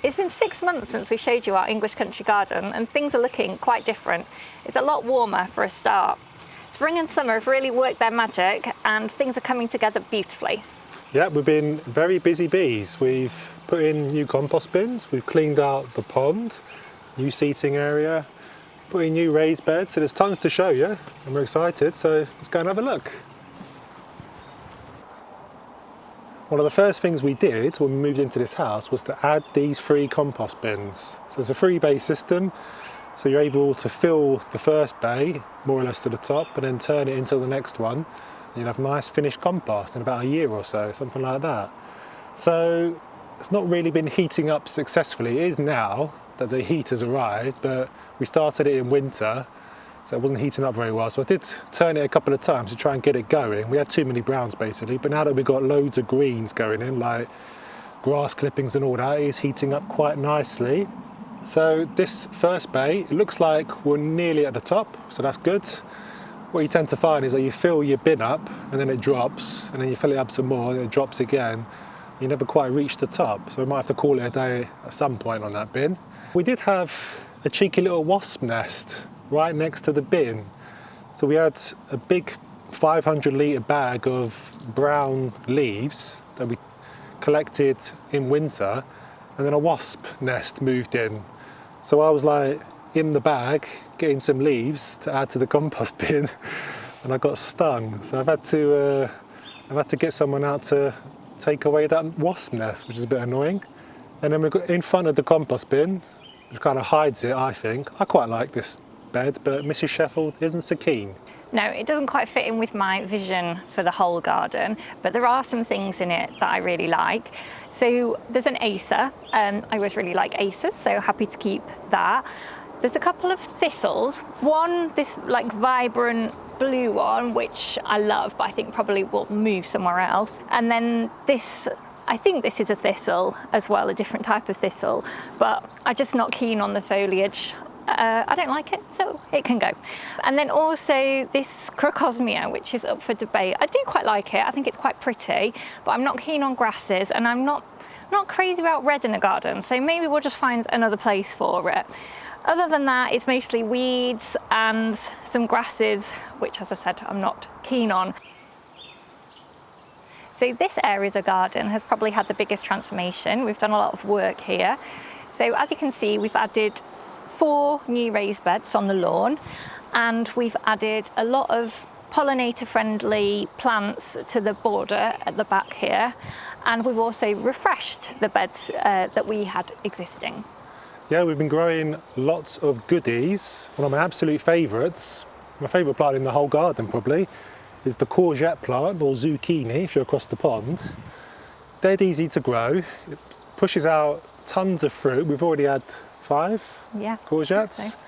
It's been 6 months since we showed you our English country garden and things are looking quite different. It's a lot warmer for a start. Spring and summer have really worked their magic and things are coming together beautifully. Yeah, we've been very busy bees. We've put in new compost bins, we've cleaned out the pond, new seating area, put in new raised beds, so there's tons to show you and we're excited, so let's go and have a look. One of the first things we did when we moved into this house was to add these 3 compost bins. So it's a 3-bay system, so you're able to fill the first bay more or less to the top and then turn it into the next one. You'll have nice finished compost in about a year or so, something like that. So it's not really been heating up successfully. It is now that the heat has arrived, but we started it in winter, so it wasn't heating up very well. So I did turn it a couple of times to try and get it going. We had too many browns basically, but now that we've got loads of greens going in, like grass clippings and all that, it is heating up quite nicely. So this first bay, it looks like we're nearly at the top, so that's good. What you tend to find is that you fill your bin up and then it drops, and then you fill it up some more and it drops again. You never quite reach the top, so we might have to call it a day at some point on that bin. We did have a cheeky little wasp nest right next to the bin. So we had a big 500-litre bag of brown leaves that we collected in winter, and then a wasp nest moved in. So I was like in the bag getting some leaves to add to the compost bin and I got stung. So I've had to get someone out to take away that wasp nest, which is a bit annoying. And then we've got in front of the compost bin, which kind of hides it, I think. I quite like this bed, but Mrs. Sheffield isn't so keen. No, it doesn't quite fit in with my vision for the whole garden, but there are some things in it that I really like. So there's an acer, I always really like acers, so happy to keep that. There's a couple of thistles, one this like vibrant blue one, which I love, but I think probably will move somewhere else. And then this, I think this is a thistle as well, a different type of thistle, but I'm just not keen on the foliage. I don't like it, so it can go. And then also this crocosmia, which is up for debate. I do quite like it, I think it's quite pretty, but I'm not keen on grasses and I'm not crazy about red in a garden, so maybe we'll just find another place for it. Other than that, it's mostly weeds and some grasses, which, as I said, I'm not keen on. So this area of the garden has probably had the biggest transformation. We've done a lot of work here. So as you can see, we've added 4 new raised beds on the lawn, and we've added a lot of pollinator-friendly plants to the border at the back here, and we've also refreshed the beds that we had existing. Yeah, we've been growing lots of goodies. One of my absolute favourites, my favourite plant in the whole garden probably, is the courgette plant, or zucchini if you're across the pond. Dead easy to grow. It pushes out tons of fruit. We've already had 5 courgettes, so.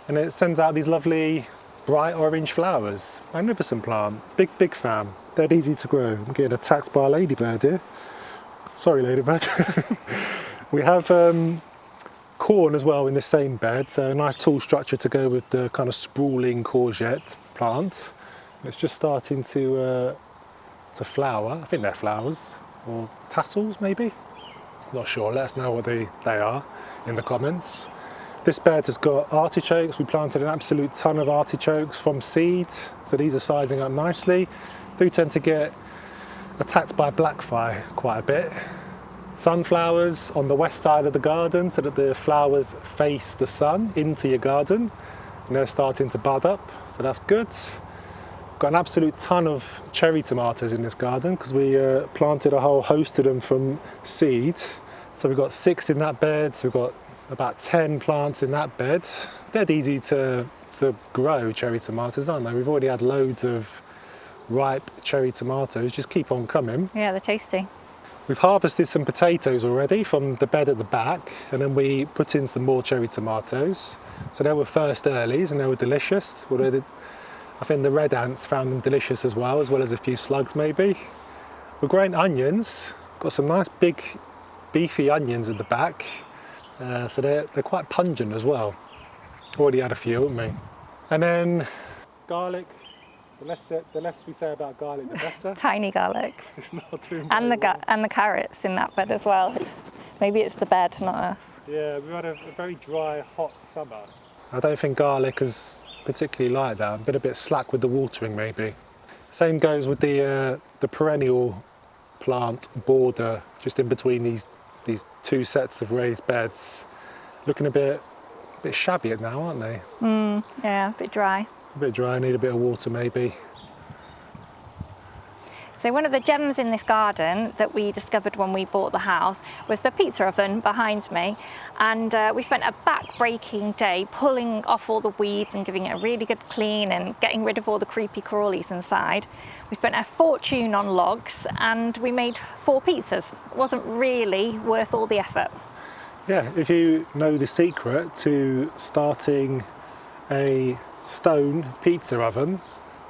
And it sends out these lovely bright orange flowers. Magnificent plant, big fan. Dead easy to grow. I'm getting attacked by a ladybird here. Sorry, ladybird. We have corn as well in the same bed, so a nice tall structure to go with the kind of sprawling courgette plant. It's just starting to flower. I think they're flowers or tassels maybe. Not sure. Let us know what they are in the comments. This bed has got artichokes. We planted an absolute ton of artichokes from seed, so these are sizing up nicely. Do tend to get attacked by blackfly quite a bit. Sunflowers on the west side of the garden so that the flowers face the sun into your garden, and they're starting to bud up, so that's good. Got an absolute ton of cherry tomatoes in this garden because we planted a whole host of them from seed. So we've got 6 in that bed, so we've got about 10 plants in that bed. They're easy to grow, cherry tomatoes, aren't they? We've already had loads of ripe cherry tomatoes, just keep on coming. Yeah, they're tasty. We've harvested some potatoes already from the bed at the back, and then we put in some more cherry tomatoes. So they were first earlies and they were delicious. I think the red ants found them delicious as well as a few slugs maybe. We're growing onions, got some nice big beefy onions at the back, so they're quite pungent as well. Already had a few, haven't we? And then garlic. The less we say about garlic, the better. Tiny garlic. It's not too and the carrots in that bed as well. Maybe it's the bed, not us. Yeah, we've had a very dry, hot summer. I don't think garlic is particularly like that. I've been a bit slack with the watering maybe. Same goes with the perennial plant border just in between these two sets of raised beds. Looking a bit shabby now, aren't they? Yeah, a bit dry. A bit dry, need a bit of water maybe. So one of the gems in this garden that we discovered when we bought the house was the pizza oven behind me. And we spent a back-breaking day pulling off all the weeds and giving it a really good clean and getting rid of all the creepy crawlies inside. We spent a fortune on logs and we made 4 pizzas. It wasn't really worth all the effort. Yeah, if you know the secret to starting a stone pizza oven,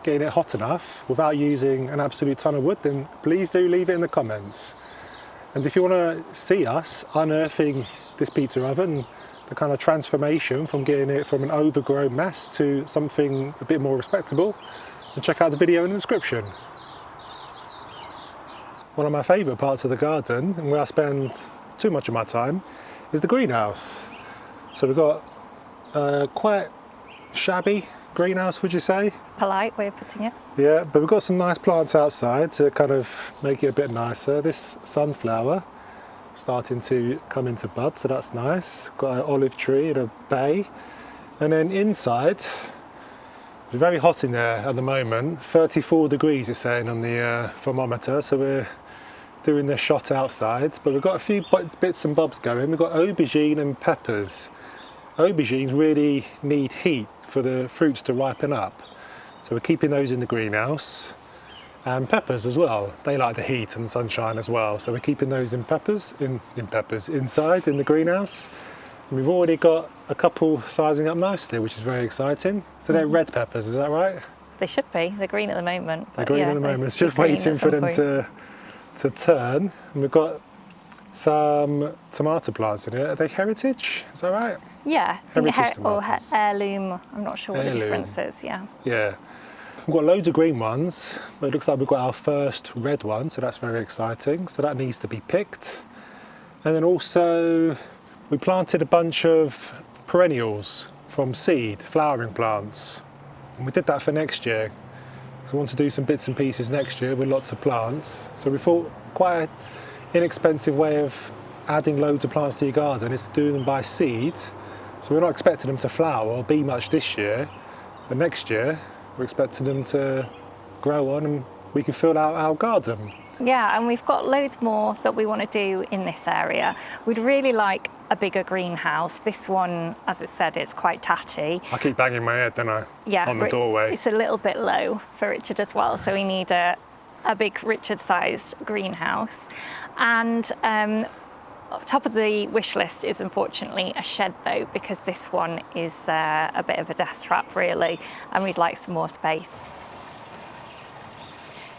getting it hot enough without using an absolute ton of wood, then please do leave it in the comments. And if you want to see us unearthing this pizza oven, the kind of transformation from getting it from an overgrown mess to something a bit more respectable, then check out the video in the description. One of my favourite parts of the garden, and where I spend too much of my time, is the greenhouse. So we've got quite shabby greenhouse, would you say? Polite way of putting it. Yeah, but we've got some nice plants outside to kind of make it a bit nicer. This sunflower starting to come into bud, so that's nice. Got an olive tree and a bay. And then inside, it's very hot in there at the moment. 34 degrees it's saying on the thermometer, so we're doing the shot outside. But we've got a few bits and bobs going. We've got aubergine and peppers. Aubergines really need heat for the fruits to ripen up, so we're keeping those in the greenhouse. And peppers as well, they like the heat and sunshine as well, so we're keeping those inside in the greenhouse. And we've already got a couple sizing up nicely, which is very exciting. So they're red peppers, is that right? They should be. They're green at the moment. They're green at the moment. It's just waiting for them to turn. And we've got some tomato plants in here. Are they heritage? Is that right? Yeah, Heritage or tomatoes. heirloom. I'm not sure what the difference is. Yeah. Yeah. We've got loads of green ones, but it looks like we've got our first red one, so that's very exciting. So that needs to be picked. And then also we planted a bunch of perennials from seed, flowering plants. And we did that for next year. So we want to do some bits and pieces next year with lots of plants. So we thought quite an inexpensive way of adding loads of plants to your garden is to do them by seed. So we're not expecting them to flower or be much this year, but next year we're expecting them to grow on and we can fill out our garden. Yeah, and we've got loads more that we want to do in this area. We'd really like a bigger greenhouse. This one, as I said, it's quite tatty. I keep banging my head, don't I? Yeah, on the doorway. It's a little bit low for Richard as well, so we need a big Richard-sized greenhouse. And top of the wish list is unfortunately a shed though, because this one is a bit of a death trap really, and we'd like some more space.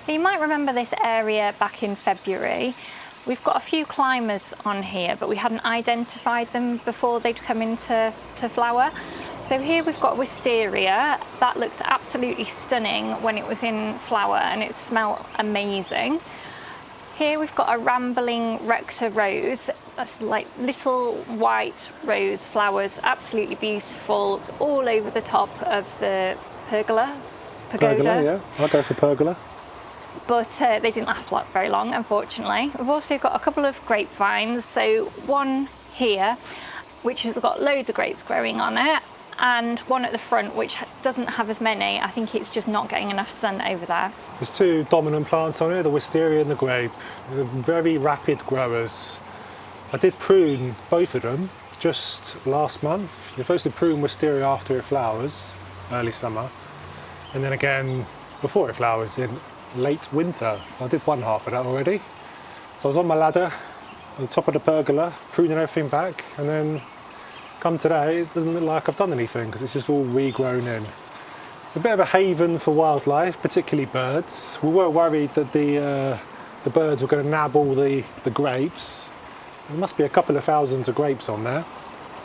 So you might remember this area back in February. We've got a few climbers on here, but we hadn't identified them before they'd come into flower. So here we've got wisteria. That looked absolutely stunning when it was in flower and it smelled amazing. Here we've got a rambling rector rose. That's like little white rose flowers, absolutely beautiful. It's all over the top of the pergola. Pergola, yeah. I'll go for pergola. But they didn't last very long, unfortunately. We've also got a couple of grapevines. So one here, which has got loads of grapes growing on it, and one at the front which doesn't have as many. I think it's just not getting enough sun over there. There's two dominant plants on here, the wisteria and the grape. They're very rapid growers. I did prune both of them just last month. You're supposed to prune wisteria after it flowers, early summer, and then again before it flowers in late winter. So I did one half of that already. So I was on my ladder on the top of the pergola, pruning everything back, and then come today, it doesn't look like I've done anything because it's just all regrown in. It's a bit of a haven for wildlife, particularly birds. We were worried that the birds were going to nab all the grapes. There must be a couple of thousands of grapes on there.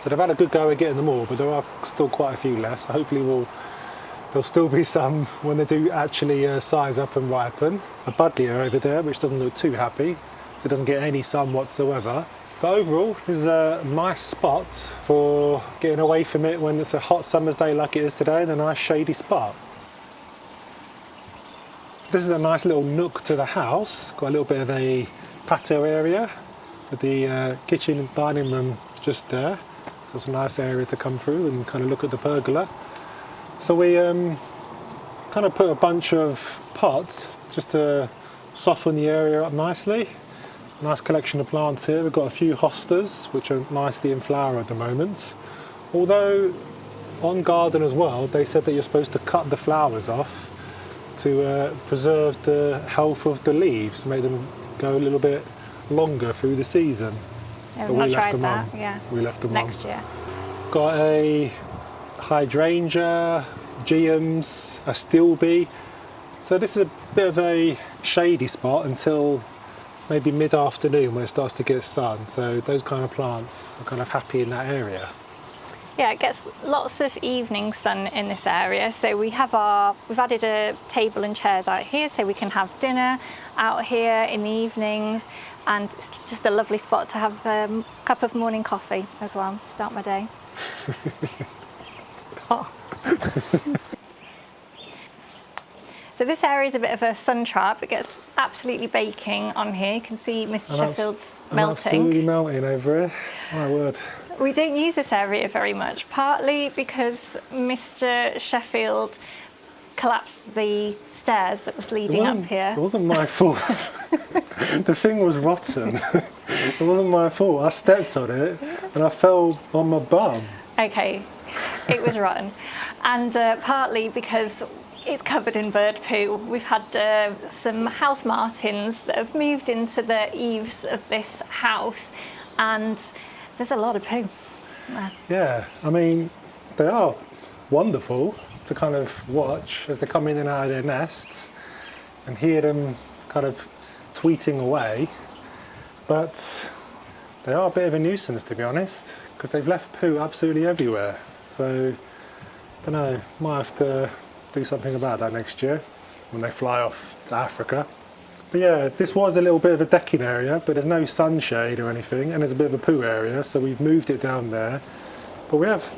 So they've had a good go at getting them all, but there are still quite a few left. So hopefully there'll still be some when they do actually size up and ripen. A buddleia over there, which doesn't look too happy, so it doesn't get any sun whatsoever. But overall, this is a nice spot for getting away from it when it's a hot summer's day like it is today, and a nice shady spot. So this is a nice little nook to the house. Got a little bit of a patio area with the kitchen and dining room just there. So it's a nice area to come through and kind of look at the pergola. So we kind of put a bunch of pots just to soften the area up nicely. Nice collection of plants here. We've got a few hostas which are nicely in flower at the moment. Although on garden as well, they said that you're supposed to cut the flowers off to preserve the health of the leaves, make them go a little bit longer through the season. Yeah, but we've we not left tried them that. on. Yeah. We left them Next on. year. Got a hydrangea, geums, a stilby. So this is a bit of a shady spot until maybe mid-afternoon when it starts to get sun. So those kind of plants are kind of happy in that area. Yeah, it gets lots of evening sun in this area. So we've added a table and chairs out here so we can have dinner out here in the evenings, and it's just a lovely spot to have a cup of morning coffee as well, start my day. Oh. So this area is a bit of a sun trap. It gets absolutely baking on here. You can see Mr. Sheffield's melting. Absolutely melting over here. My word. We don't use this area very much, partly because Mr. Sheffield collapsed the stairs that was leading up here. It wasn't my fault. The thing was rotten. It wasn't my fault. I stepped on it and I fell on my bum. Okay, it was rotten. And partly because it's covered in bird poo. We've had some house martins that have moved into the eaves of this house, and there's a lot of poo. Yeah, I mean, they are wonderful to kind of watch as they come in and out of their nests and hear them kind of tweeting away, but they are a bit of a nuisance, to be honest, because they've left poo absolutely everywhere. So, I don't know, might have to do something about that next year when they fly off to Africa. But yeah, this was a little bit of a decking area, but there's no sunshade or anything, and there's a bit of a poo area, so we've moved it down there. But we have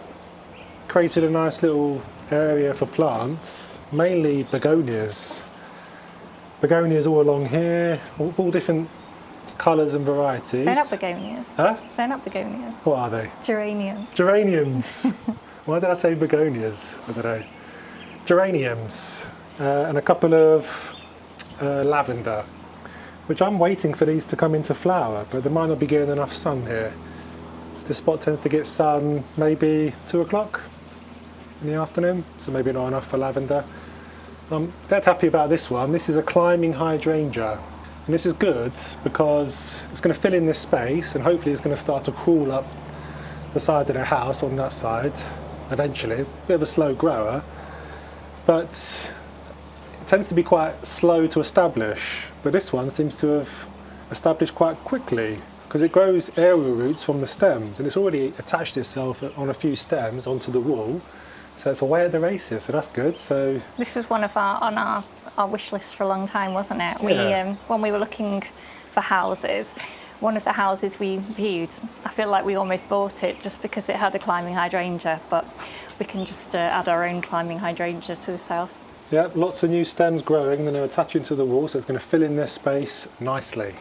created a nice little area for plants, mainly begonias. Begonias all along here, all different colours and varieties. They're not begonias. Huh? They're not begonias. What are they? Geraniums. Geraniums. Why did I say begonias? I don't know. Geraniums and a couple of lavender, which I'm waiting for these to come into flower, but they might not be getting enough sun here. This spot tends to get sun maybe 2 o'clock in the afternoon, so maybe not enough for lavender. I'm dead happy about this one. This is a climbing hydrangea, and this is good because it's going to fill in this space, and hopefully it's going to start to crawl up the side of the house on that side eventually. A bit of a slow grower, but it tends to be quite slow to establish. But this one seems to have established quite quickly because it grows aerial roots from the stems, and it's already attached itself on a few stems onto the wall. So it's away at the races, so that's good. So this was one of our wish list for a long time, wasn't it? Yeah. When we were looking for houses, one of the houses we viewed, I feel like we almost bought it just because it had a climbing hydrangea, but we can just add our own climbing hydrangea to this house. yeah, lots of new stems growing, then they're attaching to the wall, so it's going to fill in this space nicely.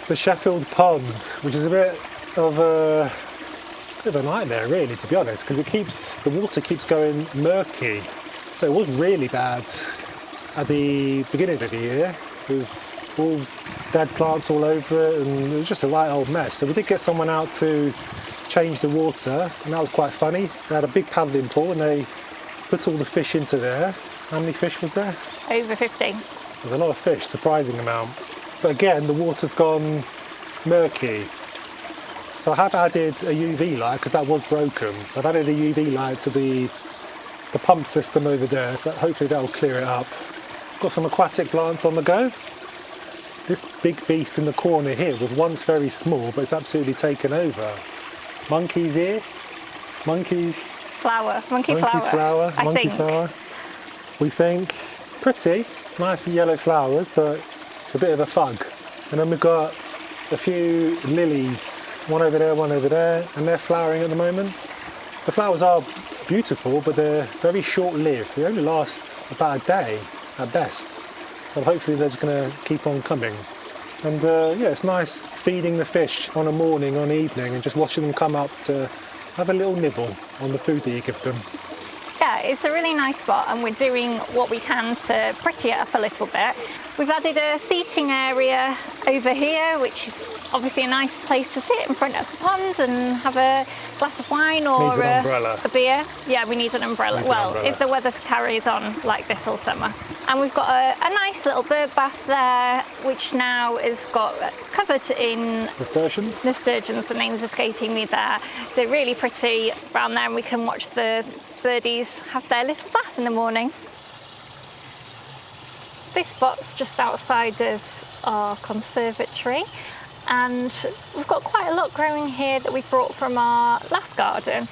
The Sheffield pond, which is a bit of a nightmare really, to be honest, because the water keeps going murky. So it was really bad at the beginning of the year. There was all dead plants all over it, and it was just a right old mess. So we did get someone out to change the water, and that was quite funny. They had a big paddling pool and they put all the fish into there. How many fish was there? Over 50. There's a lot of fish, surprising amount. But again, the water's gone murky. So I have added a UV light because that was broken. So I've added a UV light to the pump system over there, so hopefully that will clear it up. Got some aquatic plants on the go. This big beast in the corner here was once very small, but it's absolutely taken over. Monkeys here, monkeys. Monkey flower. Monkey flower. We think pretty, nice yellow flowers, but it's a bit of a fug. And then we've got a few lilies, one over there, and they're flowering at the moment. The flowers are beautiful, but they're very short-lived. They only last about a day at best. So hopefully they're just going to keep on coming. And yeah, it's nice feeding the fish on a morning, on evening, and just watching them come up to have a little nibble on the food that you give them. Yeah, it's a really nice spot, and we're doing what we can to pretty it up a little bit. We've added a seating area over here, which is obviously a nice place to sit in front of the pond and have a glass of wine or a beer. Yeah, we need an umbrella. If the weather carries on like this all summer. And we've got a nice little bird bath there, which now is got covered in nasturtiums. The name's escaping me there. So really pretty around there, and we can watch the birdies have their little bath in the morning. This spot's just outside of our conservatory, and we've got quite a lot growing here that we brought from our last garden.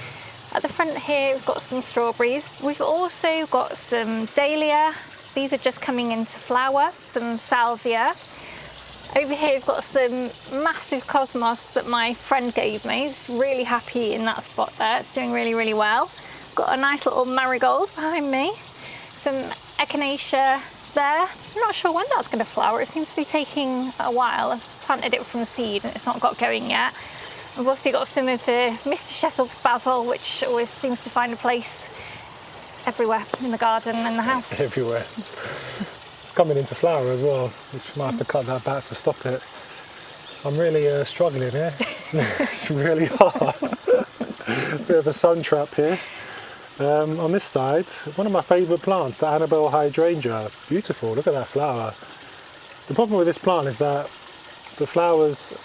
At the front here we've got some strawberries. We've also got some dahlia. These are just coming into flower, some salvia. Over here we've got some massive cosmos that my friend gave me. It's really happy in that spot there. It's doing really, really well. Got a nice little marigold behind me. Some echinacea there. I'm not sure when that's going to flower. It seems to be taking a while. I've planted it from seed and it's not got going yet. We've also got some of the Mr. Sheffield's basil, which always seems to find a place everywhere in the garden and the house. Everywhere. It's coming into flower as well, which might have to cut that back to stop it. I'm really struggling here. It's really hard. Bit of a sun trap here. On this side, one of my favourite plants, the Annabelle hydrangea. Beautiful, look at that flower. The problem with this plant is that the flowers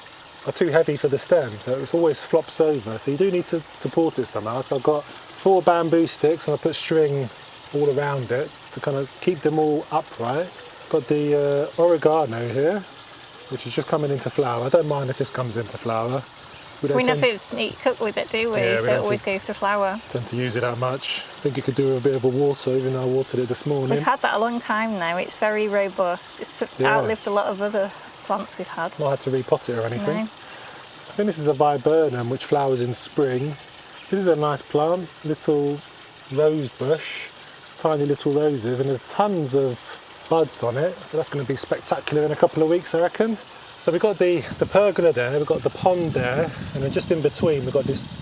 are too heavy for the stem, so it always flops over. So you do need to support it somehow. So I've got 4 bamboo sticks and I put string all around it to kind of keep them all upright. Got the oregano here, which is just coming into flower. I don't mind if this comes into flower. We never cook with it, do we? Yeah, so it always goes to flower. Tend to use it that much. I think you could do a bit of a water, even though I watered it this morning. We've had that a long time now. It's very robust. It's outlived a lot of other plants we've had. Not had to repot it or anything. No. I think this is a viburnum, which flowers in spring. This is a nice plant, little rose bush, tiny little roses, and there's tons of buds on it. So that's going to be spectacular in a couple of weeks, I reckon. So we've got the pergola there, we've got the pond there, and then just in between we've got this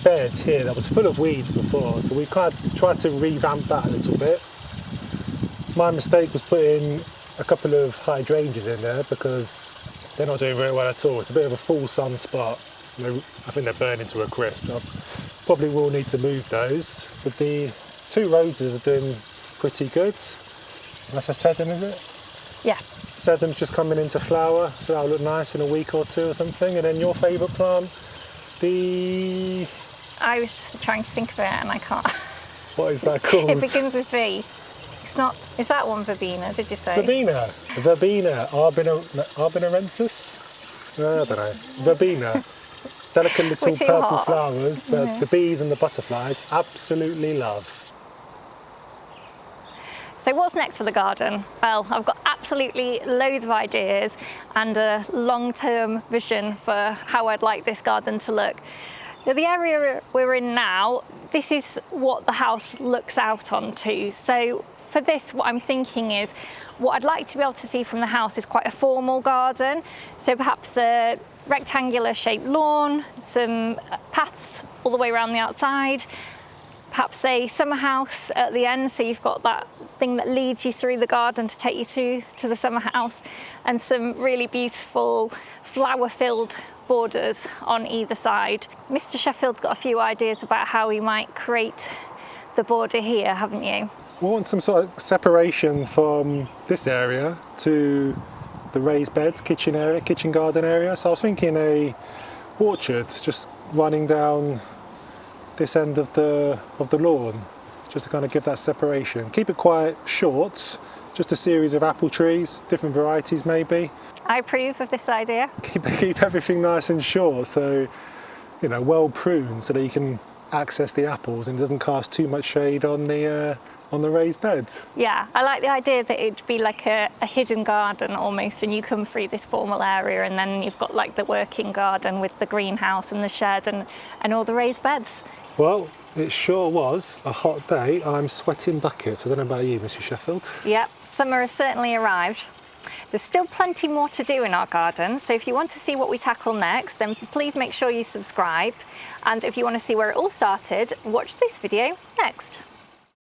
bed here that was full of weeds before. So we've kind of tried to revamp that a little bit. My mistake was putting a couple of hydrangeas in there because they're not doing very well at all. It's a bit of a full sun spot. I think they're burning to a crisp. I probably will need to move those. But the 2 roses are doing pretty good. That's a sedum, is it? Yeah. Sedum's just coming into flower, so that'll look nice in a week or 2 or something. And then your favourite plant, I was just trying to think of it and I can't. What is that called? It begins with V. It's not. Is that one verbena? Did you say? Verbena, arbinarensis. I don't know. Verbena. Delicate little purple flowers that the bees and the butterflies absolutely love. So what's next for the garden? Well, I've got absolutely loads of ideas and a long-term vision for how I'd like this garden to look. Now, the area we're in now, this is what the house looks out onto. So for this, what I'm thinking is, what I'd like to be able to see from the house is quite a formal garden. So perhaps a rectangular shaped lawn, some paths all the way around the outside, perhaps a summer house at the end, so you've got that thing that leads you through the garden to take you to the summer house, and some really beautiful flower-filled borders on either side. Mr. Sheffield's got a few ideas about how we might create the border here, haven't you? We want some sort of separation from this area to the raised bed, kitchen garden area. So I was thinking a orchard just running down this end of the lawn, just to kind of give that separation. Keep it quite short, just a series of apple trees, different varieties maybe. I approve of this idea. Keep everything nice and short, so well pruned, so that you can access the apples and it doesn't cast too much shade on the on the raised beds. Yeah, I like the idea that it'd be like a hidden garden almost, and you come through this formal area and then you've got like the working garden with the greenhouse and the shed and all the raised beds. Well, it sure was a hot day. I'm sweating buckets. I don't know about you, Mrs. Sheffield. Yep, summer has certainly arrived. There's still plenty more to do in our garden, so if you want to see what we tackle next, then please make sure you subscribe. And if you want to see where it all started, watch this video next.